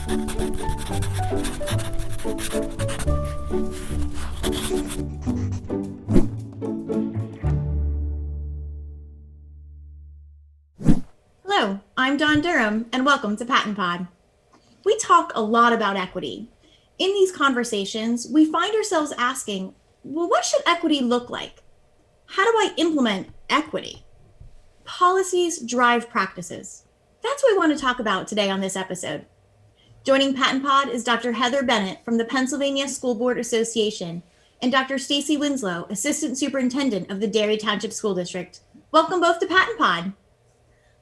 Hello, I'm Durham, and welcome to PaTTANpod. We talk a lot about equity. In these conversations, we find ourselves asking, well, what should equity look like? How do I implement equity? Policies drive practices. That's what we want to talk about today on this episode. Joining PaTTANpod is Dr. Heather Bennett from the Pennsylvania School Board Association and Dr. Stacy Winslow, Assistant Superintendent of the Derry Township School District. Welcome both to PaTTANpod.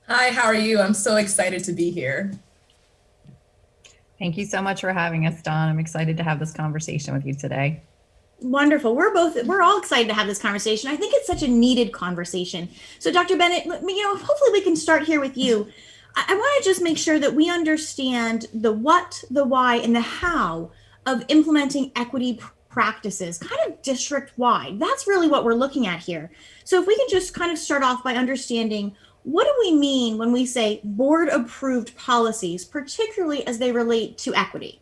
Hi, how are you? I'm so excited to be here. Thank you so much for having us, Dawn. I'm excited to have this conversation with you today. Wonderful. We're all excited to have this conversation. I think it's such a needed conversation. So Dr. Bennett, hopefully we can start here with you. I want to just make sure that we understand the what, the why, and the how of implementing equity practices, kind of district-wide. That's really what we're looking at here. So if we can just kind of start off by understanding, what do we mean when we say board-approved policies, particularly as they relate to equity?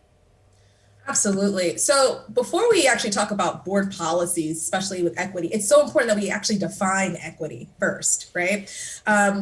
Absolutely. So before we actually talk about board policies, especially with equity, it's so important that we actually define equity first, right?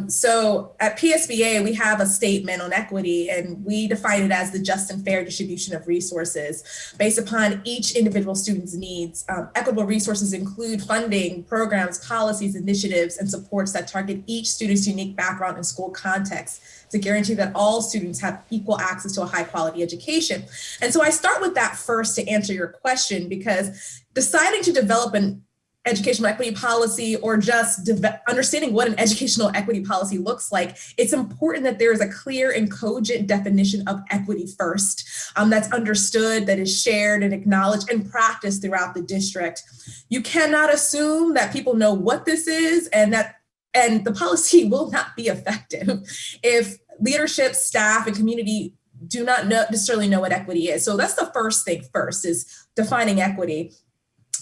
So at PSBA, we have a statement on equity, and we define it as the just and fair distribution of resources based upon each individual student's needs. Equitable resources include funding, programs, policies, initiatives, and supports that target each student's unique background and school context to guarantee that all students have equal access to a high quality education. And so I start with that first to answer your question, because deciding to develop an educational equity policy or just understanding what an educational equity policy looks like, it's important that there is a clear and cogent definition of equity first, that's understood, that is shared and acknowledged and practiced throughout the district. You cannot assume that people know what this is and the policy will not be effective if leadership, staff, and community do not necessarily know what equity is. So that's the first thing first, is defining equity.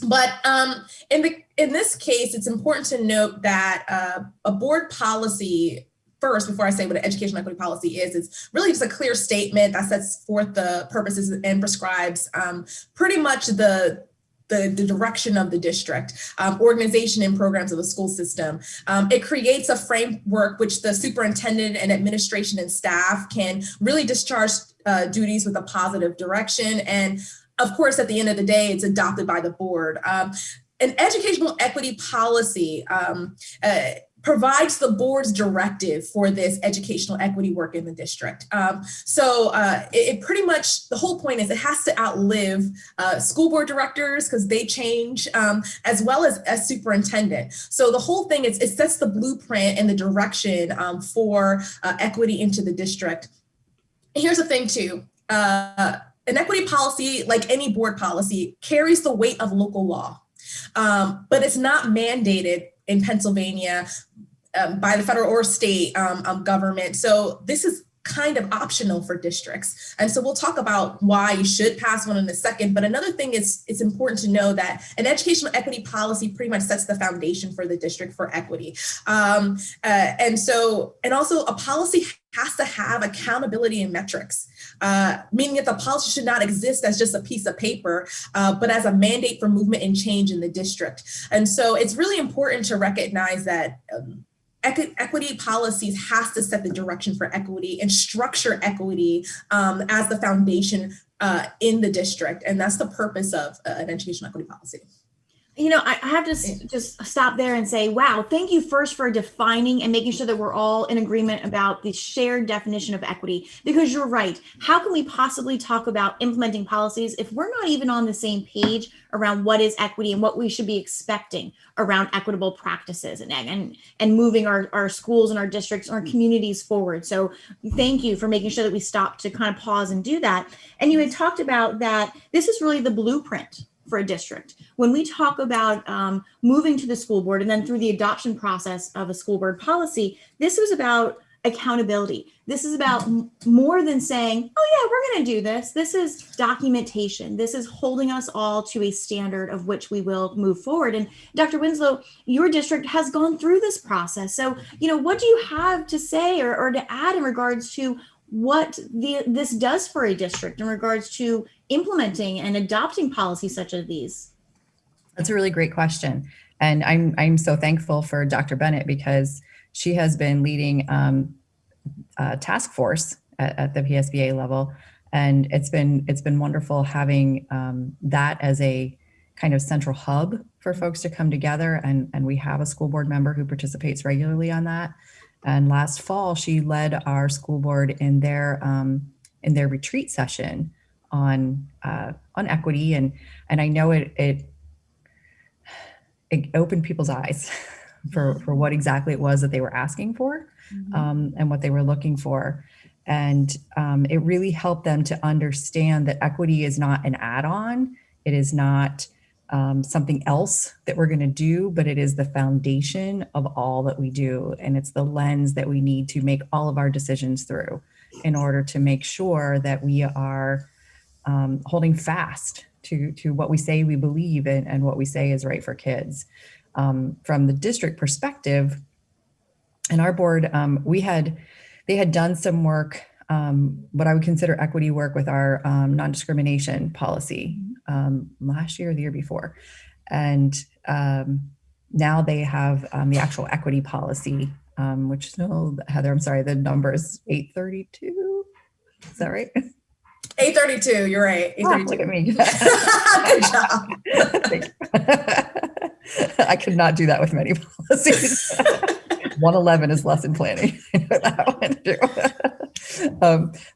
But in this case, it's important to note that a board policy, first, before I say what an educational equity policy is really just a clear statement that sets forth the purposes and prescribes pretty much the direction of the district, organization and programs of the school system. It creates a framework which the superintendent and administration and staff can really discharge duties with a positive direction. And of course, at the end of the day, it's adopted by the board. An educational equity policy provides the board's directive for this educational equity work in the district. So it pretty much, the whole point is it has to outlive school board directors, because they change, as well as superintendent. So the whole thing is, it sets the blueprint and the direction for equity into the district. And here's the thing too, an equity policy, like any board policy, carries the weight of local law, but it's not mandated in Pennsylvania by the federal or state government. So this is kind of optional for districts. And so we'll talk about why you should pass one in a second. But another thing is, it's important to know that an educational equity policy pretty much sets the foundation for the district for equity. And also a policy has to have accountability and metrics, meaning that the policy should not exist as just a piece of paper, but as a mandate for movement and change in the district. And so it's really important to recognize that equity policies has to set the direction for equity and structure equity as the foundation in the district. And that's the purpose of an educational equity policy. I have to just stop there and say, wow, thank you first for defining and making sure that we're all in agreement about the shared definition of equity, because you're right. How can we possibly talk about implementing policies if we're not even on the same page around what is equity and what we should be expecting around equitable practices and moving our schools and our districts and our communities forward? So thank you for making sure that we stop to kind of pause and do that. And you had talked about that this is really the blueprint for a district. When we talk about moving to the school board and then through the adoption process of a school board policy, this was about accountability. This is about more than saying, oh yeah, we're going to do this. This is documentation. This is holding us all to a standard of which we will move forward. And Dr. Winslow, your district has gone through this process. So, what do you have to say or to add in regards to what this does for a district in regards to implementing and adopting policies such as these? That's a really great question. And I'm so thankful for Dr. Bennett, because she has been leading a task force at the PSBA level. And it's been wonderful having that as a kind of central hub for folks to come together. And we have a school board member who participates regularly on that. And last fall, she led our school board in their retreat session on equity. And I know it opened people's eyes for what exactly it was that they were asking for, and what they were looking for. And it really helped them to understand that equity is not an add-on. It is not something else that we're going to do, but it is the foundation of all that we do. And it's the lens that we need to make all of our decisions through in order to make sure that we are holding fast to what we say we believe in and what we say is right for kids. From the district perspective, and our board, they had done some work, what I would consider equity work with our non-discrimination policy last year or the year before. And now they have the actual equity policy, which, no, Heather, I'm sorry, the number is 832. Is that right? 832, you're right. 832. Oh, look at me. Good job. I could not do that with many policies. 111 is lesson planning.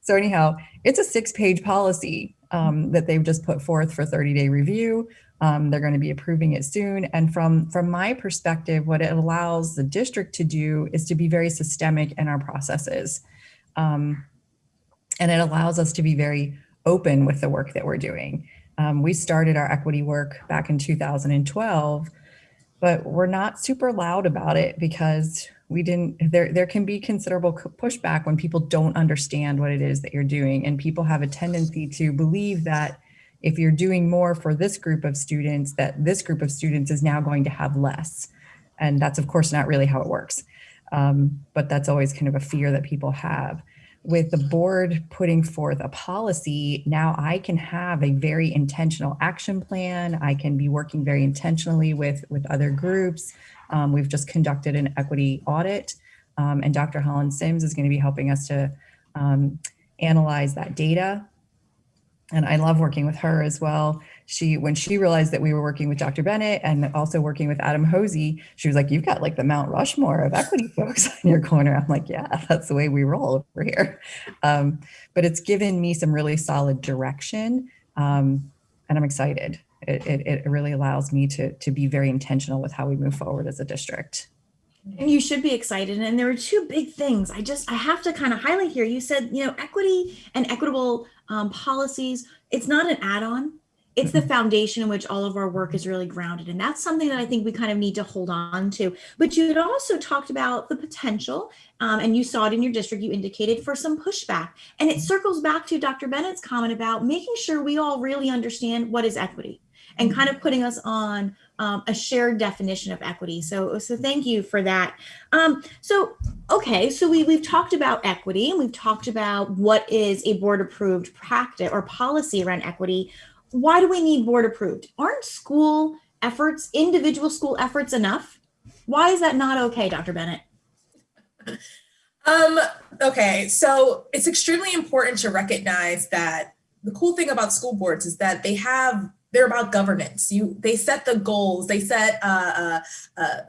So anyhow, it's a 6-page policy that they've just put forth for 30-day review. They're going to be approving it soon. And from my perspective, what it allows the district to do is to be very systemic in our processes. And it allows us to be very open with the work that we're doing. We started our equity work back in 2012, but we're not super loud about it because there can be considerable pushback when people don't understand what it is that you're doing. And people have a tendency to believe that if you're doing more for this group of students, that this group of students is now going to have less. And that's, of course, not really how it works. But that's always kind of a fear that people have. With the board putting forth a policy, now I can have a very intentional action plan. I can be working very intentionally with other groups. We've just conducted an equity audit, and Dr. Holland Sims is going to be helping us to analyze that data. And I love working with her as well. When she realized that we were working with Dr. Bennett and also working with Adam Hosey, she was like, "You've got like the Mount Rushmore of equity folks in your corner." I'm like, "Yeah, that's the way we roll over here." But it's given me some really solid direction, and I'm excited. It really allows me to be very intentional with how we move forward as a district. And you should be excited. And there are two big things I have to kind of highlight here. You said, equity and equitable policies, it's not an add-on. It's the foundation in which all of our work is really grounded. And that's something that I think we kind of need to hold on to. But you had also talked about the potential, and you saw it in your district, you indicated, for some pushback. And it circles back to Dr. Bennett's comment about making sure we all really understand what is equity and kind of putting us on a shared definition of equity. So thank you for that. So we've talked about equity, and we've talked about what is a board approved practice or policy around equity. Why do we need board approved? Aren't school efforts, individual school efforts, enough? Why is that not okay, Dr. Bennett? Okay, so it's extremely important to recognize that the cool thing about school boards is that they're about governance. They set the goals. They set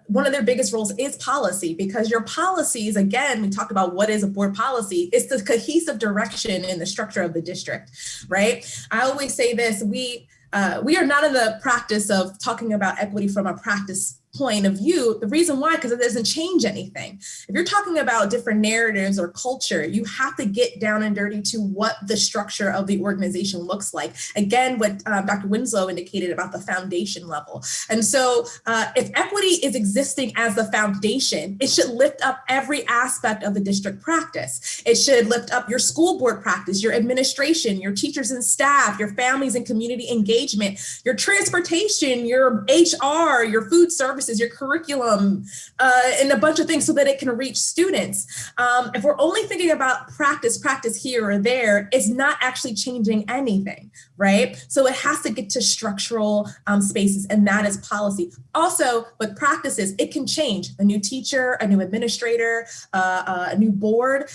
one of their biggest roles is policy, because your policies, again, we talked about what is a board policy. It's the cohesive direction in the structure of the district, right? I always say this, we are not in the practice of talking about equity from a practice point of view. The reason why, because it doesn't change anything. If you're talking about different narratives or culture, you have to get down and dirty to what the structure of the organization looks like. Again, what Dr. Winslow indicated about the foundation level. And so if equity is existing as the foundation, it should lift up every aspect of the district practice. It should lift up your school board practice, your administration, your teachers and staff, your families and community engagement, your transportation, your HR, your food services, resources, your curriculum, and a bunch of things so that it can reach students. If we're only thinking about practice here or there, it's not actually changing anything, right? So it has to get to structural spaces, and that is policy. Also, with practices, it can change. A new teacher, a new administrator, a new board,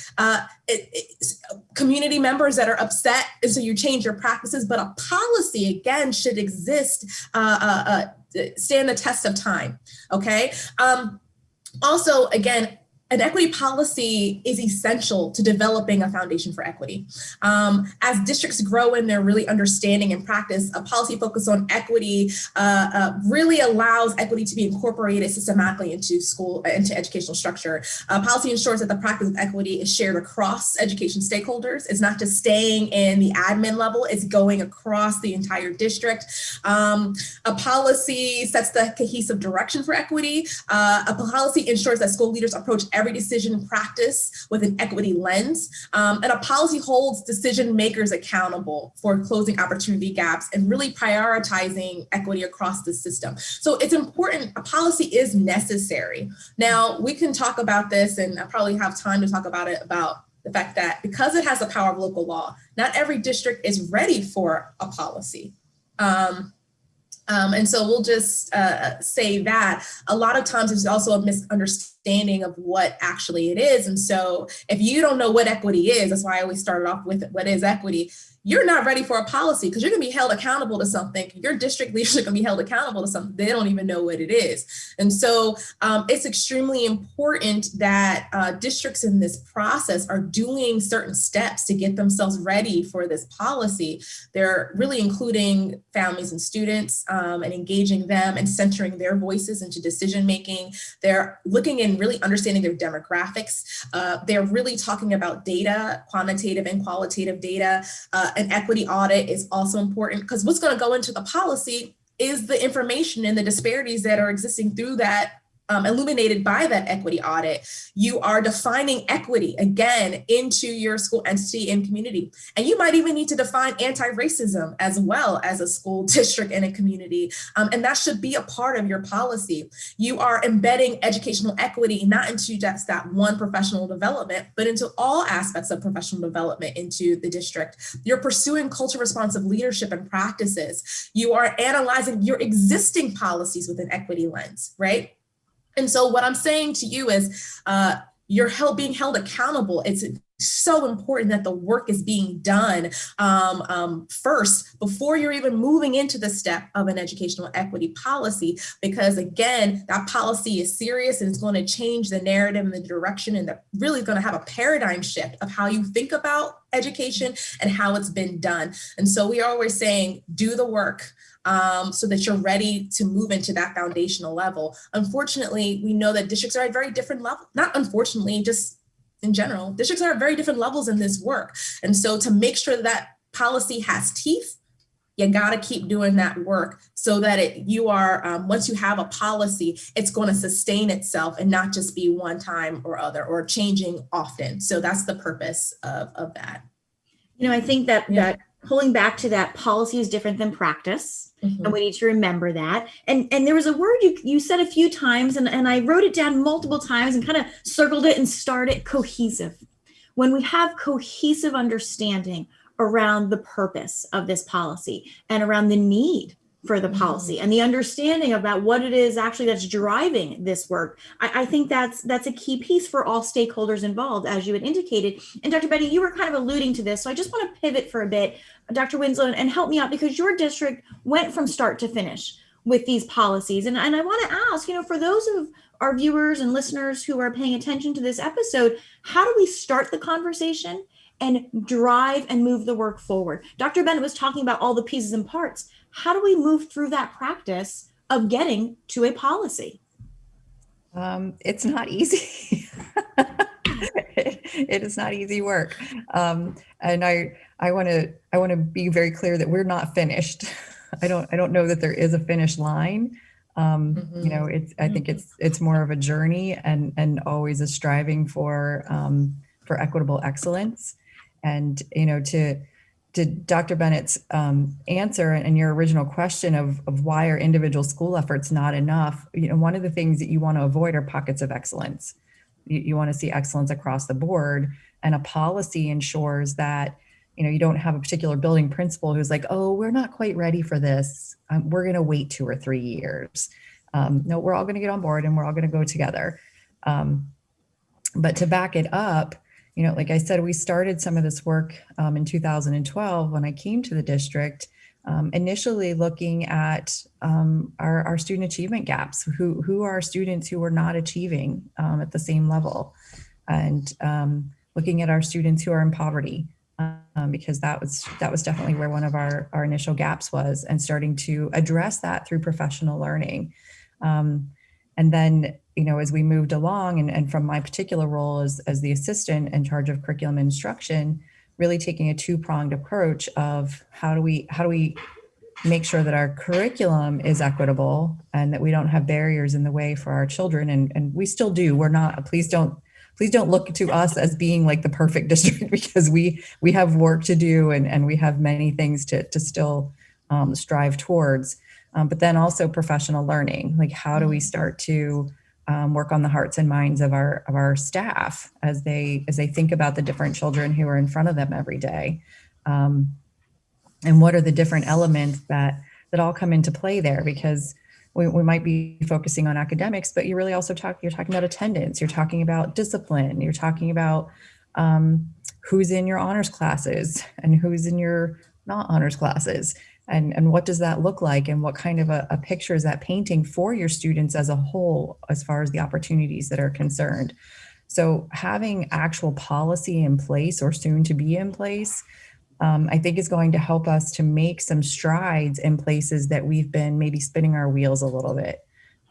community members that are upset, and so you change your practices, but a policy, again, should exist, stand the test of time, okay? Also, again, an equity policy is essential to developing a foundation for equity. As districts grow in their really understanding and practice, a policy focus on equity really allows equity to be incorporated systematically into educational structure. Policy ensures that the practice of equity is shared across education stakeholders. It's not just staying in the admin level, it's going across the entire district. A policy sets the cohesive direction for equity. A policy ensures that school leaders approach every decision in practice with an equity lens. And a policy holds decision makers accountable for closing opportunity gaps and really prioritizing equity across the system. So it's important, a policy is necessary. Now, we can talk about this, and I probably have time to talk about it, about the fact that because it has the power of local law, not every district is ready for a policy. And so we'll just say that a lot of times there's also a misunderstanding of what actually it is. And so if you don't know what equity is, that's why I always started off with what is equity. You're not ready for a policy because you're going to be held accountable to something. Your district leaders are going to be held accountable to something. They don't even know what it is. And so it's extremely important that districts in this process are doing certain steps to get themselves ready for this policy. They're really including families and students and engaging them and centering their voices into decision making. They're looking and really understanding their demographics. They're really talking about data, quantitative and qualitative data. An equity audit is also important because what's going to go into the policy is the information and the disparities that are existing through that, illuminated by that equity audit. You are defining equity, again, into your school entity and community. And you might even need to define anti-racism as well as a school district and a community. And that should be a part of your policy. You are embedding educational equity, not into just that one professional development, but into all aspects of professional development into the district. You're pursuing culture responsive leadership and practices. You are analyzing your existing policies with an equity lens, right? And so what I'm saying to you is you're being held accountable. It's so important that the work is being done first before you're even moving into the step of an educational equity policy, because again, that policy is serious and it's going to change the narrative and the direction, and they're really going to have a paradigm shift of how you think about education and how it's been done. And so we are always saying, do the work. So that you're ready to move into that foundational level. Unfortunately, we know that districts are at very different levels. Not unfortunately, just in general, districts are at very different levels in this work. And so to make sure that policy has teeth, you got to keep doing that work so that you are, once you have a policy, it's going to sustain itself and not just be one time or other or changing often. So that's the purpose of that. You know, I think that pulling back to that, policy is different than practice. Mm-hmm. And we need to remember that. And there was a word you said a few times, and I wrote it down multiple times and kind of circled it and started: cohesive. When we have cohesive understanding around the purpose of this policy and around the need for the policy and the understanding about what it is actually that's driving this work, I think that's a key piece for all stakeholders involved, as you had indicated. And Dr. Betty, you were kind of alluding to this, so I just want to pivot for a bit, Dr. Winslow, and help me out, because your district went from start to finish with these policies. And I want to ask, for those of our viewers and listeners who are paying attention to this episode, how do we start the conversation and drive and move the work forward? Dr. Bennett was talking about all the pieces and parts. How do we move through that practice of getting to a policy? It's not easy. It is not easy work. And I want to be very clear that we're not finished. I don't know that there is a finish line. I think it's more of a journey and always a striving for equitable excellence. And, to Dr. Bennett's answer and your original question of why are individual school efforts not enough, one of the things that you want to avoid are pockets of excellence. You want to see excellence across the board, and a policy ensures that you don't have a particular building principal who's like, oh, we're not quite ready for this. We're going to wait 2 or 3 years. No, we're all going to get on board and we're all going to go together. But to back it up, like I said, we started some of this work in 2012 when I came to the district, initially looking at our student achievement gaps. Who are students who are not achieving at the same level, and looking at our students who are in poverty, because that was definitely where one of our initial gaps was, and starting to address that through professional learning. And then, as we moved along, and from my particular role as the assistant in charge of curriculum instruction, really taking a 2-pronged approach of how do we make sure that our curriculum is equitable and that we don't have barriers in the way for our children. And we still do. We're not, please don't look to us as being like the perfect district, because we have work to do and we have many things to still strive towards. But then also professional learning, like how do we start to work on the hearts and minds of our staff as they think about the different children who are in front of them every day, and what are the different elements that all come into play there, because we might be focusing on academics, but you really also you're talking about attendance, you're talking about discipline, you're talking about who's in your honors classes and who's in your not honors classes. And what does that look like, and what kind of a picture is that painting for your students as a whole, as far as the opportunities that are concerned. So having actual policy in place, or soon to be in place, I think is going to help us to make some strides in places that we've been maybe spinning our wheels a little bit.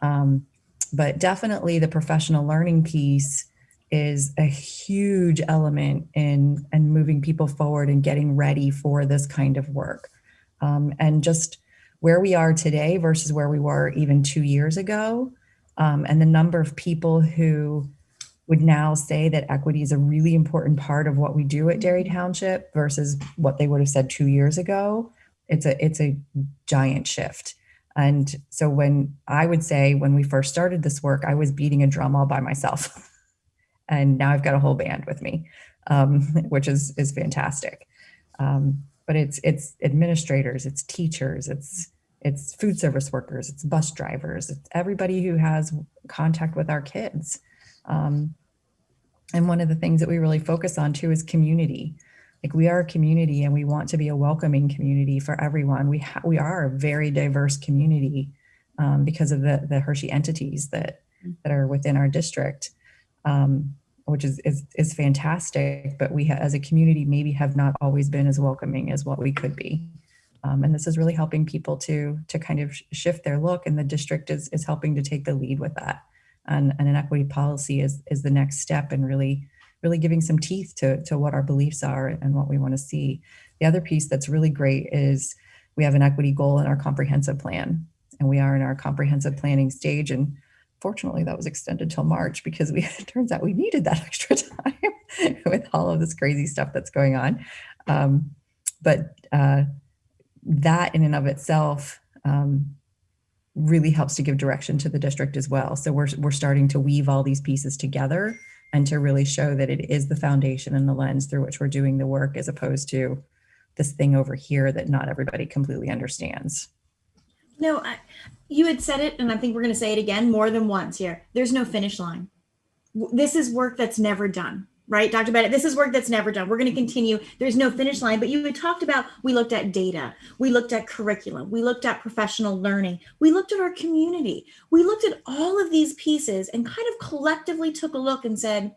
But definitely the professional learning piece is a huge element in moving people forward and getting ready for this kind of work. And just where we are today versus where we were even 2 years ago, and the number of people who would now say that equity is a really important part of what we do at Derry Township versus what they would have said 2 years ago, it's a giant shift. And so when we first started this work, I was beating a drum all by myself, and now I've got a whole band with me, which is fantastic. But it's administrators, it's teachers, it's food service workers, it's bus drivers, it's everybody who has contact with our kids. And one of the things that we really focus on too is community. Like, we are a community and we want to be a welcoming community for everyone. We are a very diverse community because of the Hershey entities that are within our district, which is fantastic. But we as a community maybe have not always been as welcoming as what we could be. And this is really helping people to kind of shift their look, and the district is helping to take the lead with that. And an equity policy is the next step in really giving some teeth to what our beliefs are and what we want to see. The other piece that's really great is we have an equity goal in our comprehensive plan, and we are in our comprehensive planning stage. And fortunately, that was extended till March because it turns out we needed that extra time with all of this crazy stuff that's going on. But that in and of itself really helps to give direction to the district as well. So we're starting to weave all these pieces together and to really show that it is the foundation and the lens through which we're doing the work, as opposed to this thing over here that not everybody completely understands. No, you had said it, and I think we're going to say it again more than once here. There's no finish line. This is work that's never done, right, Dr. Bennett? This is work that's never done. We're going to continue. There's no finish line, but you had talked about, we looked at data, we looked at curriculum, we looked at professional learning, we looked at our community, we looked at all of these pieces and kind of collectively took a look and said,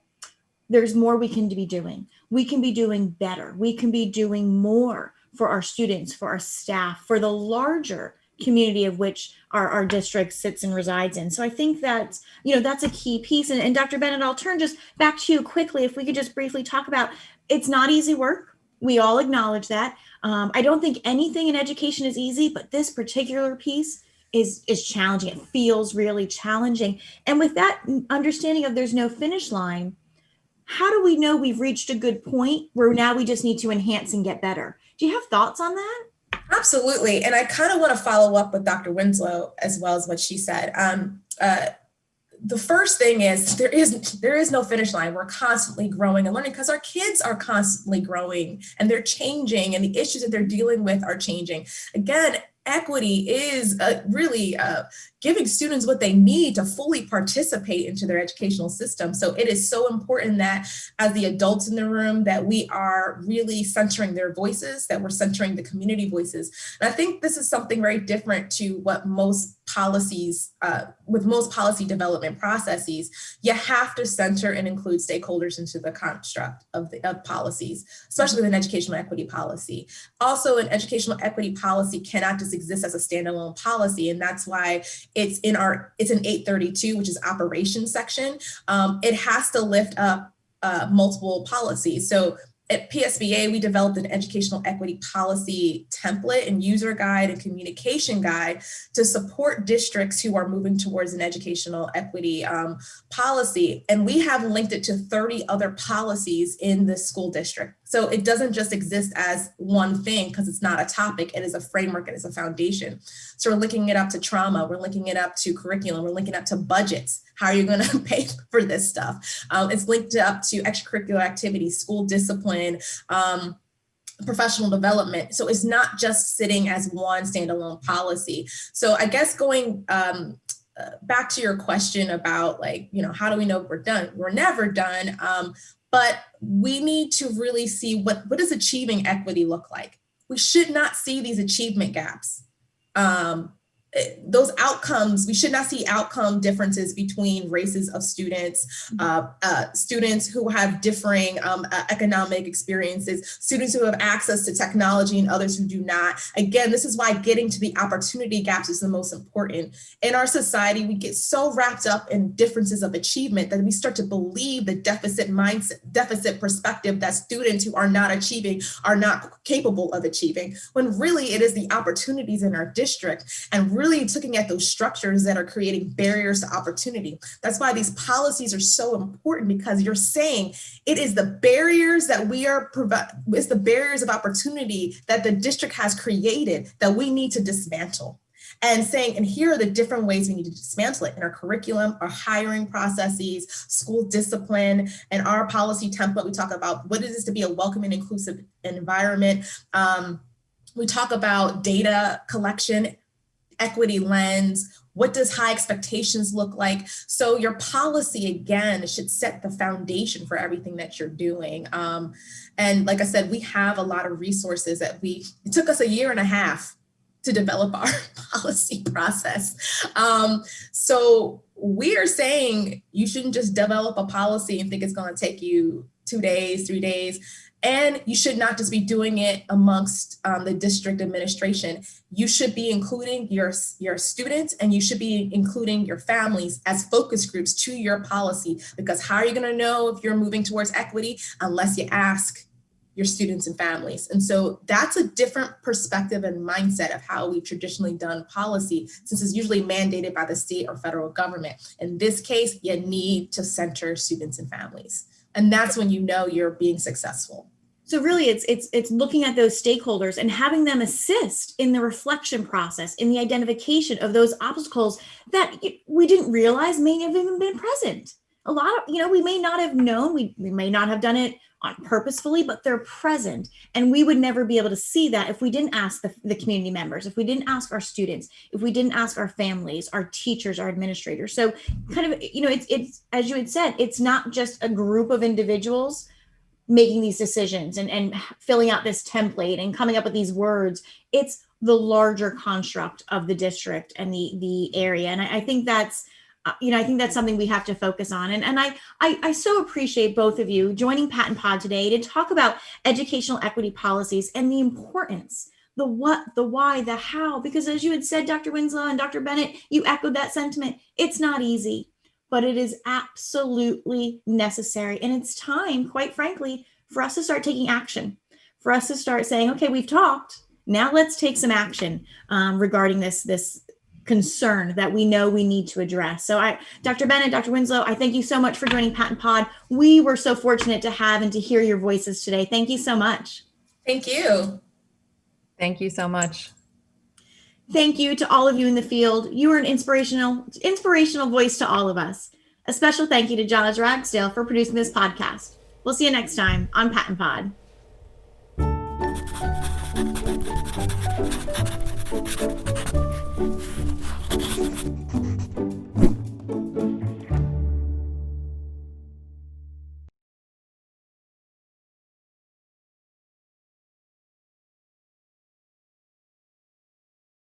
there's more we can be doing. We can be doing better. We can be doing more for our students, for our staff, for the larger community of which our district sits and resides in. So I think that's a key piece. And Dr. Bennett, I'll turn just back to you quickly. If we could just briefly talk about, it's not easy work. We all acknowledge that. I don't think anything in education is easy, but this particular piece is challenging. It feels really challenging. And with that understanding of there's no finish line, how do we know we've reached a good point where now we just need to enhance and get better? Do you have thoughts on that? Absolutely. And I kind of want to follow up with Dr. Winslow as well as what she said. The first thing is there is no finish line. We're constantly growing and learning because our kids are constantly growing and they're changing, and the issues that they're dealing with are changing. Again, equity is really giving students what they need to fully participate into their educational system. So it is so important that as the adults in the room, that we are really centering their voices, that we're centering the community voices. And I think this is something very different to what most policies, with most policy development processes, you have to center and include stakeholders into the construct of policies, especially with an educational equity policy. Also, an educational equity policy cannot just exist as a standalone policy, and that's why it's in 832, which is operations section. It has to lift up multiple policies. So at PSBA, we developed an educational equity policy template and user guide and communication guide to support districts who are moving towards an educational equity policy. And we have linked it to 30 other policies in the school district. So it doesn't just exist as one thing because it's not a topic. It is a framework. It is a foundation. So we're linking it up to trauma. We're linking it up to curriculum. We're linking it up to budgets. How are you going to pay for this stuff? It's linked up to extracurricular activities, school discipline, professional development. So it's not just sitting as one standalone policy. So I guess going back to your question about how do we know we're done? We're never done. But we need to really see what does achieving equity look like? We should not see these achievement gaps. Those outcomes, we should not see outcome differences between races of students, students who have differing economic experiences, students who have access to technology and others who do not. Again, this is why getting to the opportunity gaps is the most important. In our society, we get so wrapped up in differences of achievement that we start to believe the deficit mindset, deficit perspective that students who are not achieving are not capable of achieving, when really it is the opportunities in our district and really looking at those structures that are creating barriers to opportunity. That's why these policies are so important, because you're saying it is the barriers that we are it's the barriers of opportunity that the district has created that we need to dismantle. And saying, and here are the different ways we need to dismantle it in our curriculum, our hiring processes, school discipline, and our policy template. We talk about what it is to be a welcoming, inclusive environment. We talk about data collection, equity lens. What does high expectations look like? So your policy, again, should set the foundation for everything that you're doing. And like I said, we have a lot of resources that it took us 1.5 years to develop our policy process. So we are saying you shouldn't just develop a policy and think it's going to take you 2 days, 3 days. And you should not just be doing it amongst the district administration. You should be including your students, and you should be including your families as focus groups to your policy, because how are you going to know if you're moving towards equity unless you ask your students and families? And so that's a different perspective and mindset of how we've traditionally done policy, since it's usually mandated by the state or federal government. In this case, you need to center students and families. And that's when you know you're being successful. So really it's looking at those stakeholders and having them assist in the reflection process, in the identification of those obstacles that we didn't realize may have even been present. A lot of, we may not have known, we may not have done it purposefully, but they're present. And we would never be able to see that if we didn't ask the community members, if we didn't ask our students, if we didn't ask our families, our teachers, our administrators. So kind of, it's as you had said, it's not just a group of individuals making these decisions and filling out this template and coming up with these words. It's the larger construct of the district and the area. And I think that's, I think that's something we have to focus on. And I so appreciate both of you joining PaTTANpod today to talk about educational equity policies and the importance, the what, the why, the how, because as you had said, Dr. Winslow and Dr. Bennett, you echoed that sentiment. It's not easy, but it is absolutely necessary. And it's time, quite frankly, for us to start taking action, for us to start saying, okay, we've talked, now let's take some action regarding this concern that we know we need to address. So Dr. Bennett, Dr. Winslow, I thank you so much for joining PaTTANpod. We were so fortunate to have and to hear your voices today. Thank you so much. Thank you. Thank you so much. Thank you to all of you in the field. You are an inspirational voice to all of us. A special thank you to Judge Ragsdale for producing this podcast. We'll see you next time on PaTTANpod.